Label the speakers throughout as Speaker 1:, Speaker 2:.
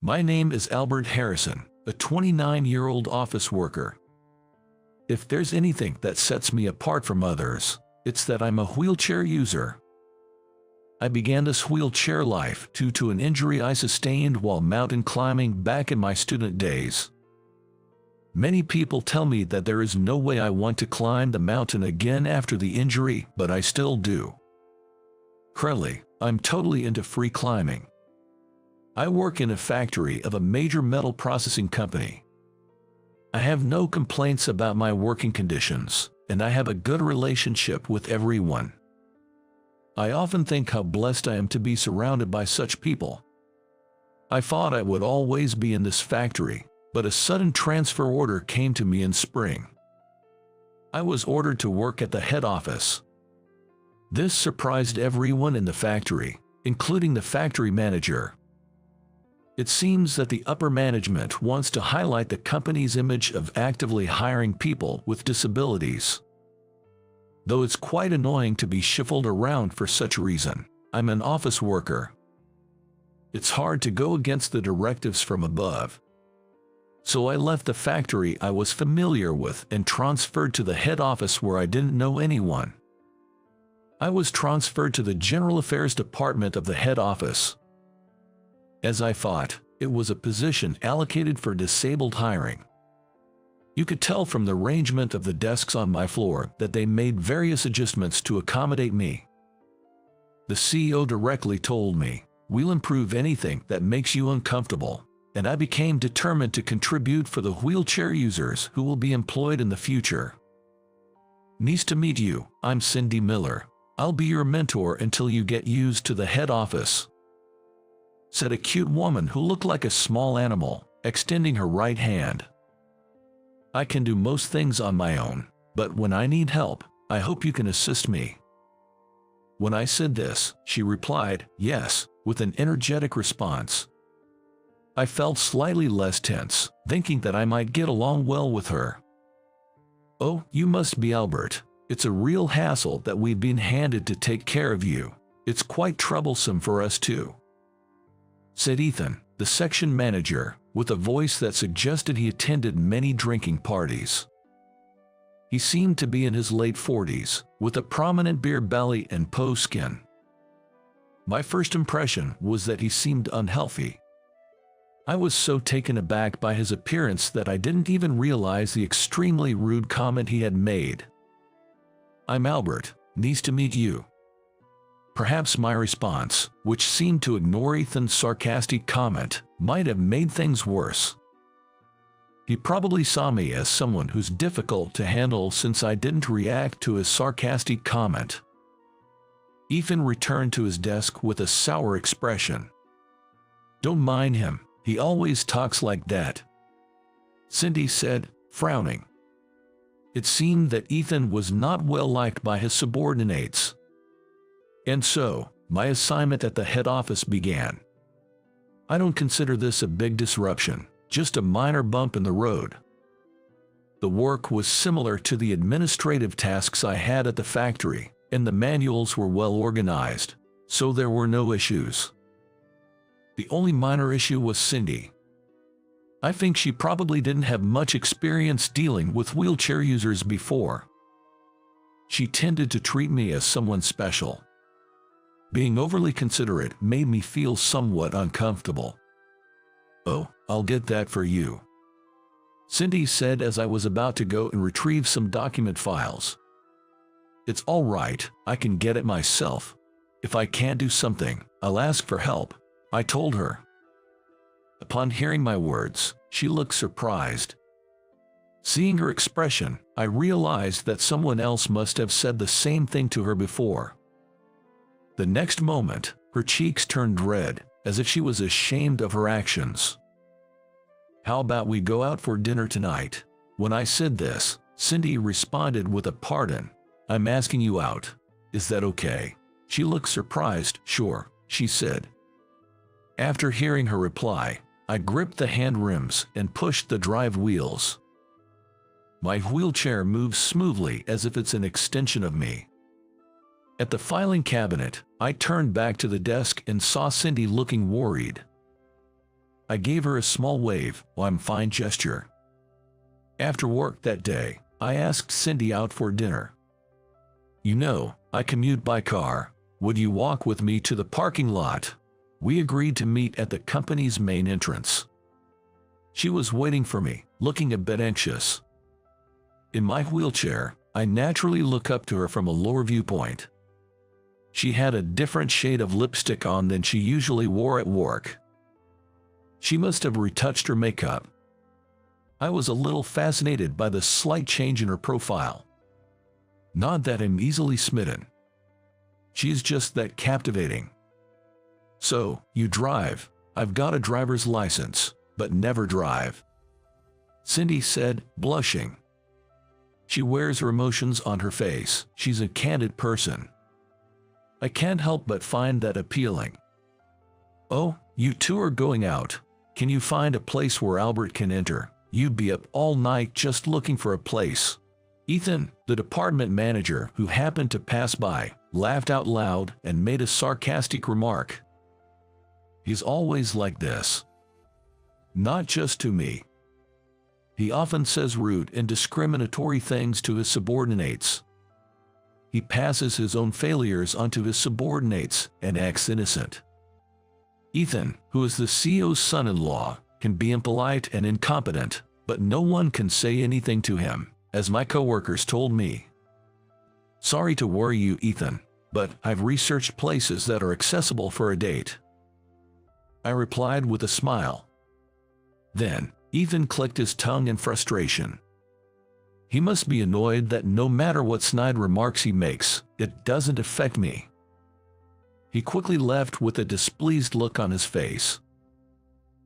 Speaker 1: My name is Albert Harrison, a 29-year-old office worker. If there's anything that sets me apart from others, it's that I'm a wheelchair user. I began this wheelchair life due to an injury I sustained while mountain climbing back in my student days. Many people tell me that there is no way I want to climb the mountain again after the injury, but I still do. Currently, I'm totally into free climbing. I work in a factory of a major metal processing company. I have no complaints about my working conditions, and I have a good relationship with everyone. I often think how blessed I am to be surrounded by such people. I thought I would always be in this factory, but a sudden transfer order came to me in spring. I was ordered to work at the head office. This surprised everyone in the factory, including the factory manager. It seems that the upper management wants to highlight the company's image of actively hiring people with disabilities. Though it's quite annoying to be shuffled around for such a reason, I'm an office worker. It's hard to go against the directives from above. So I left the factory I was familiar with and transferred to the head office where I didn't know anyone. I was transferred to the General Affairs Department of the head office. As I thought, it was a position allocated for disabled hiring. You could tell from the arrangement of the desks on my floor that they made various adjustments to accommodate me. The CEO directly told me, "We'll improve anything that makes you uncomfortable," and I became determined to contribute for the wheelchair users who will be employed in the future. "Nice to meet you, I'm Cindy Miller. I'll be your mentor until you get used to the head office," said a cute woman who looked like a small animal, extending her right hand. "I can do most things on my own, but when I need help, I hope you can assist me." When I said this, she replied, "Yes," with an energetic response. I felt slightly less tense, thinking that I might get along well with her. "Oh, you must be Albert. It's a real hassle that we've been handed to take care of you. It's quite troublesome for us too," said Ethan, the section manager, with a voice that suggested he attended many drinking parties. He seemed to be in his late 40s, with a prominent beer belly and peau skin. My first impression was that he seemed unhealthy. I was so taken aback by his appearance that I didn't even realize the extremely rude comment he had made. "I'm Albert, nice to meet you." Perhaps my response, which seemed to ignore Ethan's sarcastic comment, might have made things worse. He probably saw me as someone who's difficult to handle since I didn't react to his sarcastic comment. Ethan returned to his desk with a sour expression. "Don't mind him, he always talks like that," Cindy said, frowning. It seemed that Ethan was not well liked by his subordinates. And so, my assignment at the head office began. I don't consider this a big disruption, just a minor bump in the road. The work was similar to the administrative tasks I had at the factory, and the manuals were well organized, so there were no issues. The only minor issue was Cindy. I think she probably didn't have much experience dealing with wheelchair users before. She tended to treat me as someone special. Being overly considerate made me feel somewhat uncomfortable. "Oh, I'll get that for you," Cindy said as I was about to go and retrieve some document files. "It's all right, I can get it myself. If I can't do something, I'll ask for help," I told her. Upon hearing my words, she looked surprised. Seeing her expression, I realized that someone else must have said the same thing to her before. The next moment, her cheeks turned red, as if she was ashamed of her actions. "How about we go out for dinner tonight?" When I said this, Cindy responded with a "Pardon, I'm asking you out. Is that okay?" She looked surprised. "Sure," she said. After hearing her reply, I gripped the hand rims and pushed the drive wheels. My wheelchair moves smoothly as if it's an extension of me. At the filing cabinet, I turned back to the desk and saw Cindy looking worried. I gave her a small wave, "I'm fine" gesture. After work that day, I asked Cindy out for dinner. "You know, I commute by car. Would you walk with me to the parking lot?" We agreed to meet at the company's main entrance. She was waiting for me, looking a bit anxious. In my wheelchair, I naturally look up to her from a lower viewpoint. She had a different shade of lipstick on than she usually wore at work. She must have retouched her makeup. I was a little fascinated by the slight change in her profile. Not that I'm easily smitten. She's just that captivating. "So, you drive?" "I've got a driver's license, but never drive," Cindy said, blushing. She wears her emotions on her face. She's a candid person. I can't help but find that appealing. "Oh, you two are going out. Can you find a place where Albert can enter? You'd be up all night just looking for a place." Ethan, the department manager who happened to pass by, laughed out loud and made a sarcastic remark. "He's always like this. Not just to me. He often says rude and discriminatory things to his subordinates. He passes his own failures onto his subordinates and acts innocent." Ethan, who is the CEO's son-in-law, can be impolite and incompetent, but no one can say anything to him, as my coworkers told me. "Sorry to worry you, Ethan, but I've researched places that are accessible for a date," I replied with a smile. Then, Ethan clicked his tongue in frustration. He must be annoyed that no matter what snide remarks he makes, it doesn't affect me. He quickly left with a displeased look on his face.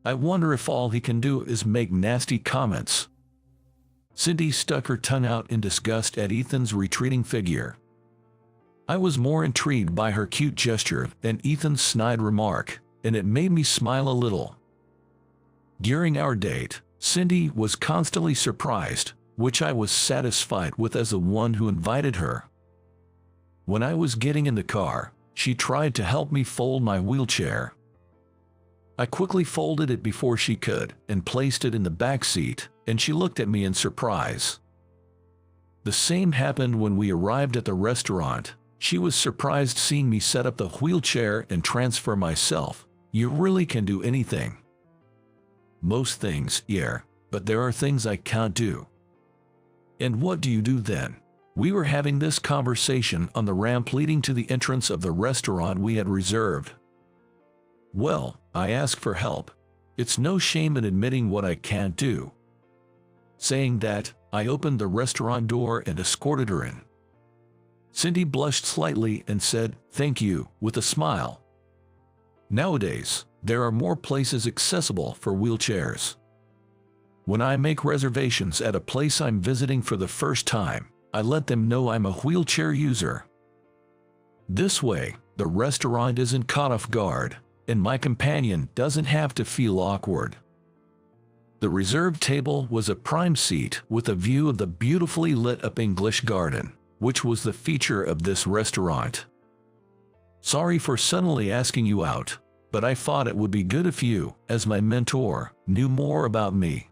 Speaker 1: I wonder if all he can do is make nasty comments. Cindy stuck her tongue out in disgust at Ethan's retreating figure. I was more intrigued by her cute gesture than Ethan's snide remark, and it made me smile a little. During our date, Cindy was constantly surprised, which I was satisfied with as the one who invited her. When I was getting in the car, she tried to help me fold my wheelchair. I quickly folded it before she could and placed it in the back seat, and she looked at me in surprise. The same happened when we arrived at the restaurant. She was surprised seeing me set up the wheelchair and transfer myself. "You really can do anything." "Most things, yeah, but there are things I can't do." "And what do you do then?" We were having this conversation on the ramp leading to the entrance of the restaurant we had reserved. "Well, I ask for help. It's no shame in admitting what I can't do." Saying that, I opened the restaurant door and escorted her in. Cindy blushed slightly and said, "Thank you," with a smile. Nowadays, there are more places accessible for wheelchairs. When I make reservations at a place I'm visiting for the first time, I let them know I'm a wheelchair user. This way, the restaurant isn't caught off guard, and my companion doesn't have to feel awkward. The reserved table was a prime seat with a view of the beautifully lit-up English garden, which was the feature of this restaurant. "Sorry for suddenly asking you out, but I thought it would be good if you, as my mentor, knew more about me."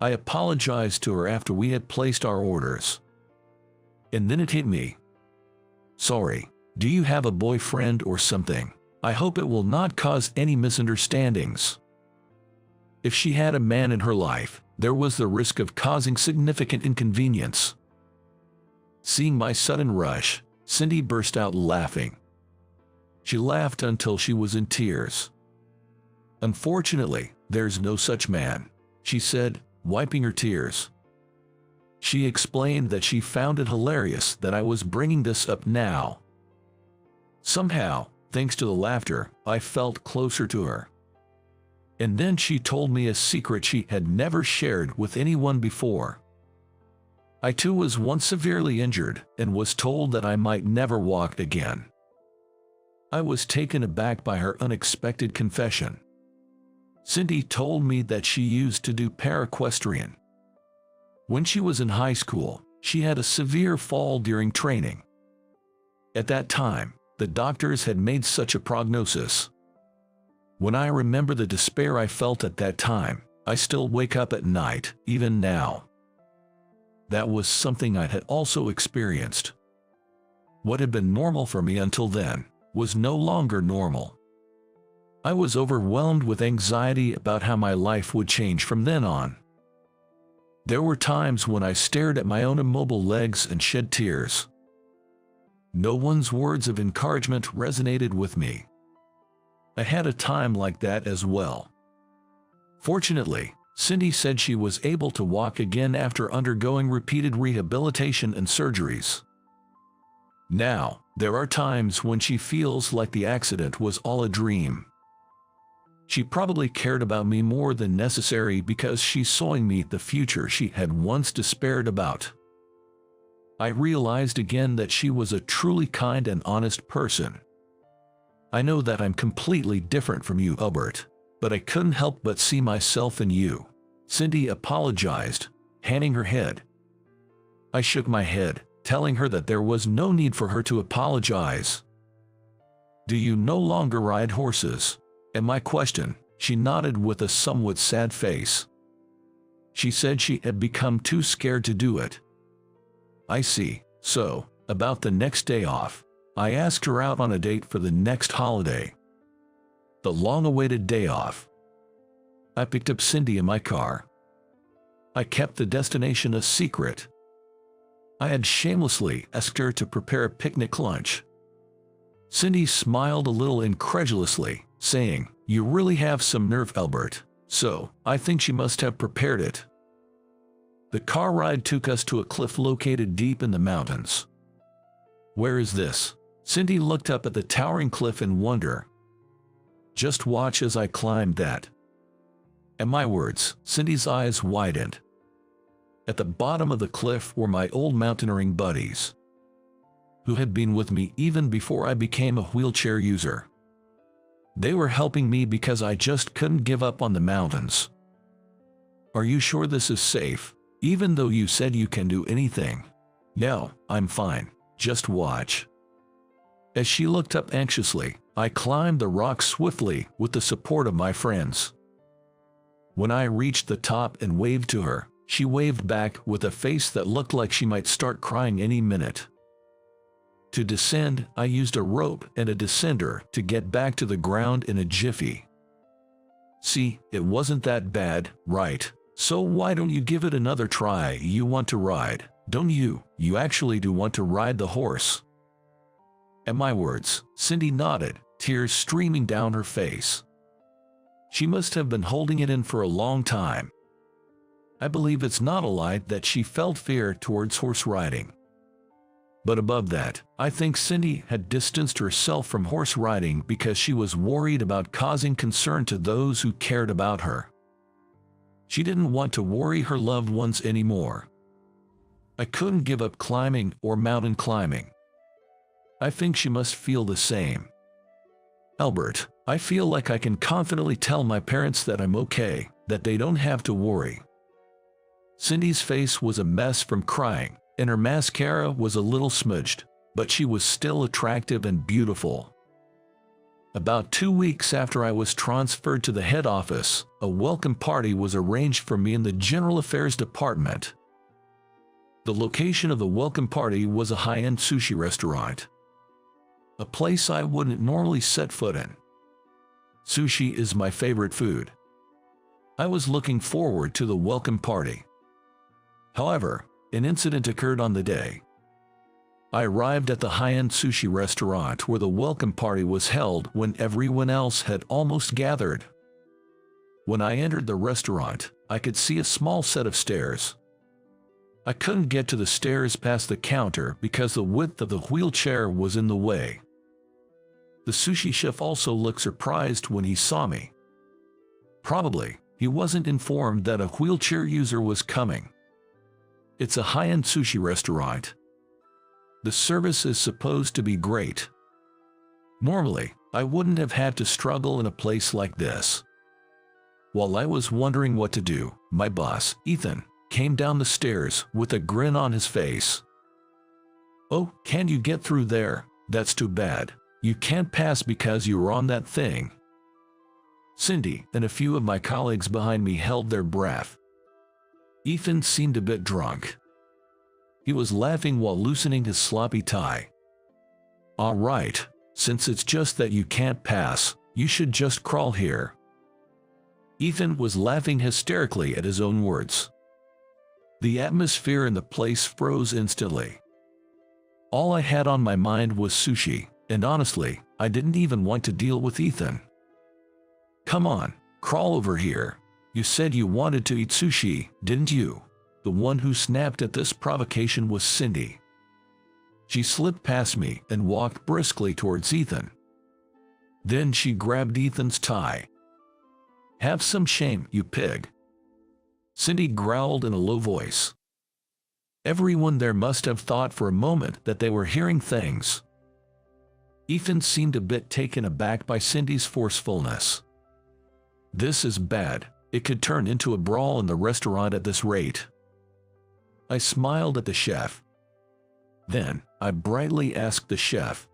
Speaker 1: I apologized to her after we had placed our orders. And then it hit me. "Sorry, do you have a boyfriend or something? I hope it will not cause any misunderstandings." If she had a man in her life, there was the risk of causing significant inconvenience. Seeing my sudden rush, Cindy burst out laughing. She laughed until she was in tears. "Unfortunately, there's no such man," she said, wiping her tears. She explained that she found it hilarious that I was bringing this up now. Somehow, thanks to the laughter, I felt closer to her. And then she told me a secret she had never shared with anyone before. I too was once severely injured and was told that I might never walk again. I was taken aback by her unexpected confession. Cindy told me that she used to do paraequestrian. When she was in high school, she had a severe fall during training. At that time, the doctors had made such a prognosis. When I remember the despair I felt at that time, I still wake up at night, even now. That was something I had also experienced. What had been normal for me until then was no longer normal. I was overwhelmed with anxiety about how my life would change from then on. There were times when I stared at my own immobile legs and shed tears. No one's words of encouragement resonated with me. I had a time like that as well. Fortunately, Cindy said she was able to walk again after undergoing repeated rehabilitation and surgeries. Now, there are times when she feels like the accident was all a dream. She probably cared about me more than necessary because she saw in me the future she had once despaired about. I realized again that she was a truly kind and honest person. I know that I'm completely different from you, Albert, but I couldn't help but see myself in you. Cindy apologized, hanging her head. I shook my head, telling her that there was no need for her to apologize. Do you no longer ride horses? At my question, she nodded with a somewhat sad face. She said she had become too scared to do it. I see. So, about the next day off, I asked her out on a date for the next holiday. The long-awaited day off. I picked up Cindy in my car. I kept the destination a secret. I had shamelessly asked her to prepare a picnic lunch. Cindy smiled a little incredulously, saying, "You really have some nerve, Albert, so I think she must have prepared it." The car ride took us to a cliff located deep in the mountains. "Where is this?" Cindy looked up at the towering cliff in wonder. "Just watch as I climb that." At my words, Cindy's eyes widened. At the bottom of the cliff were my old mountaineering buddies, who had been with me even before I became a wheelchair user. They were helping me because I just couldn't give up on the mountains. "Are you sure this is safe, even though you said you can do anything?" "No, I'm fine. Just watch." As she looked up anxiously, I climbed the rock swiftly with the support of my friends. When I reached the top and waved to her, she waved back with a face that looked like she might start crying any minute. To descend, I used a rope and a descender to get back to the ground in a jiffy. "See, it wasn't that bad, right? So why don't you give it another try? You want to ride, don't you? You actually do want to ride the horse." At my words, Cindy nodded, tears streaming down her face. She must have been holding it in for a long time. I believe it's not a lie that she felt fear towards horse riding. But above that, I think Cindy had distanced herself from horse riding because she was worried about causing concern to those who cared about her. She didn't want to worry her loved ones anymore. I couldn't give up climbing or mountain climbing. I think she must feel the same. "Albert, I feel like I can confidently tell my parents that I'm okay, that they don't have to worry." Cindy's face was a mess from crying, and her mascara was a little smudged, but she was still attractive and beautiful. About 2 weeks after I was transferred to the head office, a welcome party was arranged for me in the General Affairs Department. The location of the welcome party was a high-end sushi restaurant, a place I wouldn't normally set foot in. Sushi is my favorite food. I was looking forward to the welcome party. However, an incident occurred on the day. I arrived at the high-end sushi restaurant where the welcome party was held when everyone else had almost gathered. When I entered the restaurant, I could see a small set of stairs. I couldn't get to the stairs past the counter because the width of the wheelchair was in the way. The sushi chef also looked surprised when he saw me. Probably, he wasn't informed that a wheelchair user was coming. It's a high-end sushi restaurant. The service is supposed to be great. Normally, I wouldn't have had to struggle in a place like this. While I was wondering what to do, my boss, Ethan, came down the stairs with a grin on his face. "Oh, can you get through there? That's too bad. You can't pass because you were on that thing." Cindy and a few of my colleagues behind me held their breath. Ethan seemed a bit drunk. He was laughing while loosening his sloppy tie. "All right, since it's just that you can't pass, you should just crawl here." Ethan was laughing hysterically at his own words. The atmosphere in the place froze instantly. All I had on my mind was sushi, and honestly, I didn't even want to deal with Ethan. "Come on, crawl over here. You said you wanted to eat sushi, didn't you?" The one who snapped at this provocation was Cindy. She slipped past me and walked briskly towards Ethan. Then she grabbed Ethan's tie. "Have some shame, you pig," Cindy growled in a low voice. Everyone there must have thought for a moment that they were hearing things. Ethan seemed a bit taken aback by Cindy's forcefulness. "This is bad. It could turn into a brawl in the restaurant at this rate." I smiled at the chef. Then, I brightly asked the chef,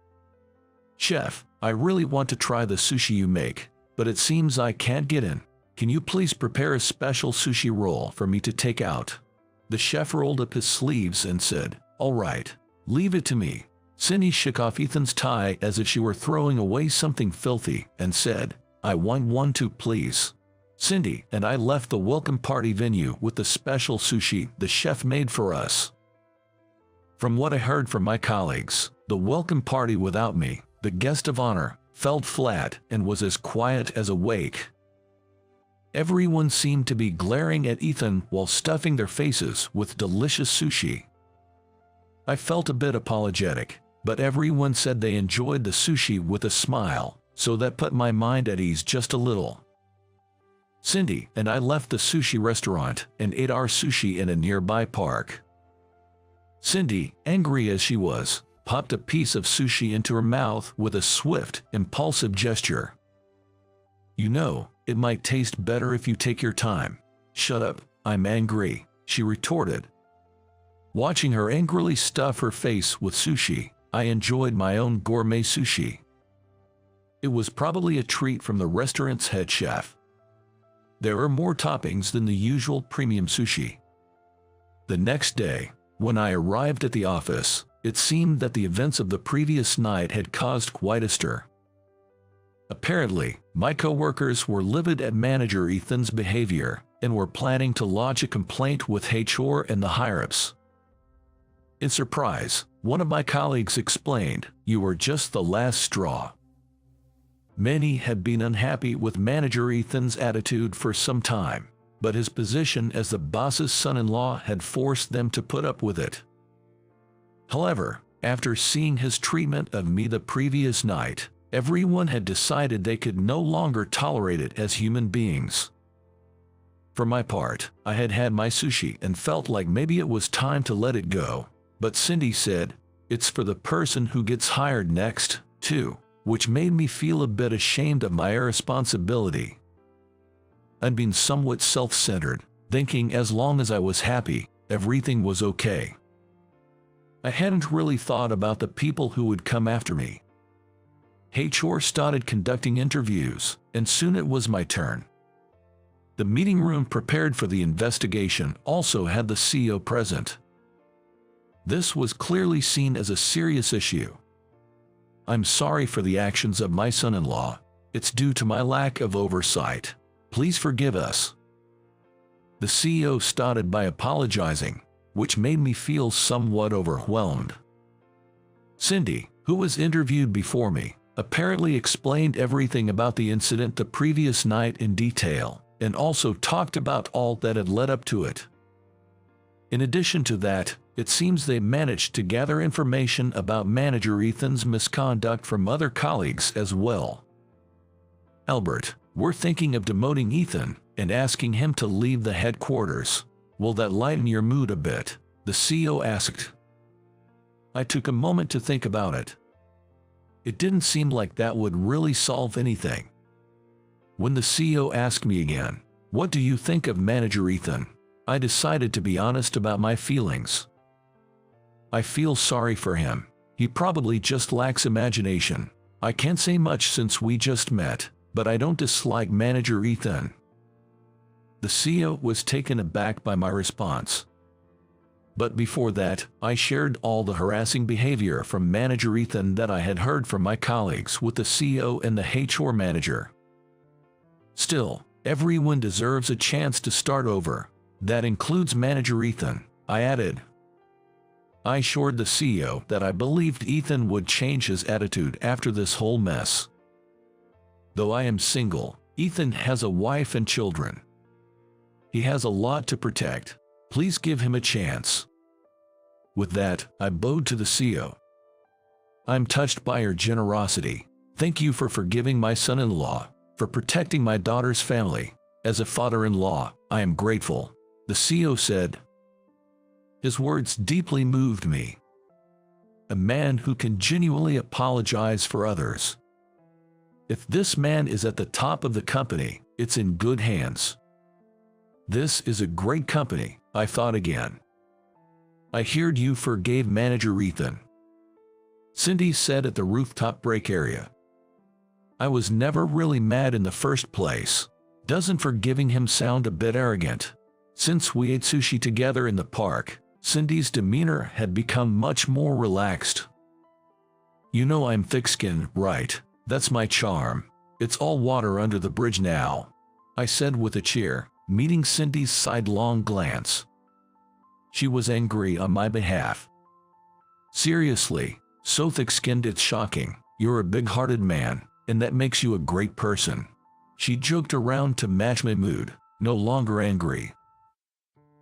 Speaker 1: "Chef, I really want to try the sushi you make, but it seems I can't get in. Can you please prepare a special sushi roll for me to take out?" The chef rolled up his sleeves and said, "All right, leave it to me." Cindy shook off Ethan's tie as if she were throwing away something filthy and said, "I want one too, please." Cindy and I left the welcome party venue with the special sushi the chef made for us. From what I heard from my colleagues, the welcome party without me, the guest of honor, felt flat and was as quiet as a wake. Everyone seemed to be glaring at Ethan while stuffing their faces with delicious sushi. I felt a bit apologetic, but everyone said they enjoyed the sushi with a smile, so that put my mind at ease just a little. Cindy and I left the sushi restaurant and ate our sushi in a nearby park. Cindy, angry as she was, popped a piece of sushi into her mouth with a swift, impulsive gesture. "You know, it might taste better if you take your time." "Shut up, I'm angry," she retorted. Watching her angrily stuff her face with sushi, I enjoyed my own gourmet sushi. It was probably a treat from the restaurant's head chef. There were more toppings than the usual premium sushi. The next day, when I arrived at the office, it seemed that the events of the previous night had caused quite a stir. Apparently, my coworkers were livid at manager Ethan's behavior and were planning to lodge a complaint with HR and the higher-ups. In surprise, one of my colleagues explained, "You were just the last straw." Many had been unhappy with manager Ethan's attitude for some time, but his position as the boss's son-in-law had forced them to put up with it. However, after seeing his treatment of me the previous night, everyone had decided they could no longer tolerate it as human beings. For my part, I had had my sushi and felt like maybe it was time to let it go, but Cindy said, "It's for the person who gets hired next, too," which made me feel a bit ashamed of my irresponsibility. I'd been somewhat self-centered, thinking as long as I was happy, everything was okay. I hadn't really thought about the people who would come after me. HR started conducting interviews, and soon it was my turn. The meeting room prepared for the investigation also had the CEO present. This was clearly seen as a serious issue. "I'm sorry for the actions of my son-in-law. It's due to my lack of oversight. Please forgive us." The CEO started by apologizing, which made me feel somewhat overwhelmed. Cindy, who was interviewed before me, apparently explained everything about the incident the previous night in detail, and also talked about all that had led up to it. In addition to that, it seems they managed to gather information about manager Ethan's misconduct from other colleagues as well. "Albert, we're thinking of demoting Ethan and asking him to leave the headquarters. Will that lighten your mood a bit?" the CEO asked. I took a moment to think about it. It didn't seem like that would really solve anything. When the CEO asked me again, "What do you think of manager Ethan?" I decided to be honest about my feelings. "I feel sorry for him. He probably just lacks imagination. I can't say much since we just met, but I don't dislike Manager Ethan. The CEO was taken aback by my response. But before that, I shared all the harassing behavior from Manager Ethan that I had heard from my colleagues with the CEO and the HR manager. Still, everyone deserves a chance to start over. That includes Manager Ethan, I added. I assured the CEO that I believed Ethan would change his attitude after this whole mess. Though I am single, Ethan has a wife and children. He has a lot to protect. Please give him a chance. With that, I bowed to the CEO. I'm touched by your generosity. Thank you for forgiving my son-in-law, for protecting my daughter's family. As a father-in-law, I am grateful, the CEO said. His words deeply moved me. A man who can genuinely apologize for others. If this man is at the top of the company, it's in good hands. This is a great company, I thought again. I heard you forgave Manager Ethan, Cindy said at the rooftop break area. I was never really mad in the first place. Doesn't forgiving him sound a bit arrogant? Since we ate sushi together in the park, Cindy's demeanor had become much more relaxed. You know I'm thick-skinned, right? That's my charm. It's all water under the bridge now, I said with a cheer, meeting Cindy's sidelong glance. She was angry on my behalf. Seriously, so thick-skinned it's shocking. You're a big-hearted man, and that makes you a great person. She joked around to match my mood, no longer angry,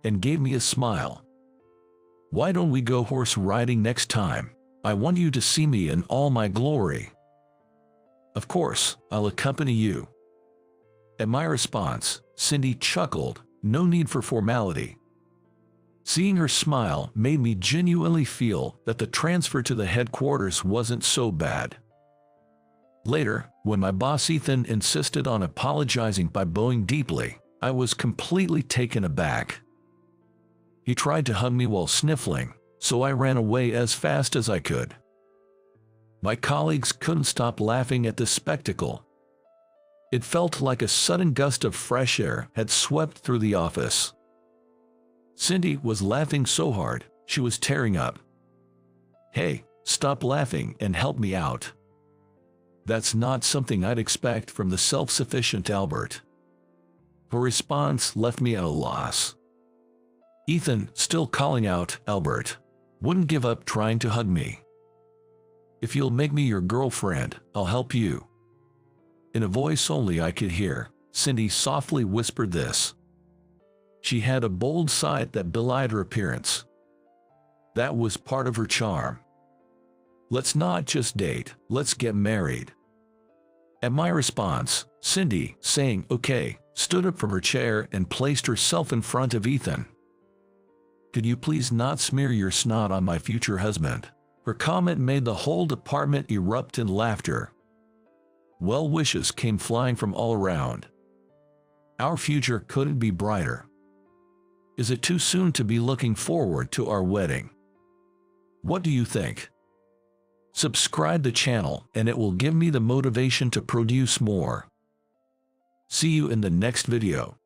Speaker 1: and gave me a smile. Why don't we go horse riding next time? I want you to see me in all my glory. Of course, I'll accompany you. At my response, Cindy chuckled, no need for formality. Seeing her smile made me genuinely feel that the transfer to the headquarters wasn't so bad. Later, when my boss Ethan insisted on apologizing by bowing deeply, I was completely taken aback. He tried to hug me while sniffling, so I ran away as fast as I could. My colleagues couldn't stop laughing at this spectacle. It felt like a sudden gust of fresh air had swept through the office. Cindy was laughing so hard, she was tearing up. Hey, stop laughing and help me out. That's not something I'd expect from the self-sufficient Albert. Her response left me at a loss. Ethan, still calling out Albert, wouldn't give up trying to hug me. If you'll make me your girlfriend, I'll help you. In a voice only I could hear, Cindy softly whispered this. She had a bold side that belied her appearance. That was part of her charm. Let's not just date, let's get married. At my response, Cindy, saying okay, stood up from her chair and placed herself in front of Ethan. Could you please not smear your snot on my future husband? Her comment made the whole department erupt in laughter. Well wishes came flying from all around. Our future couldn't be brighter. Is it too soon to be looking forward to our wedding? What do you think? Subscribe the channel and it will give me the motivation to produce more. See you in the next video.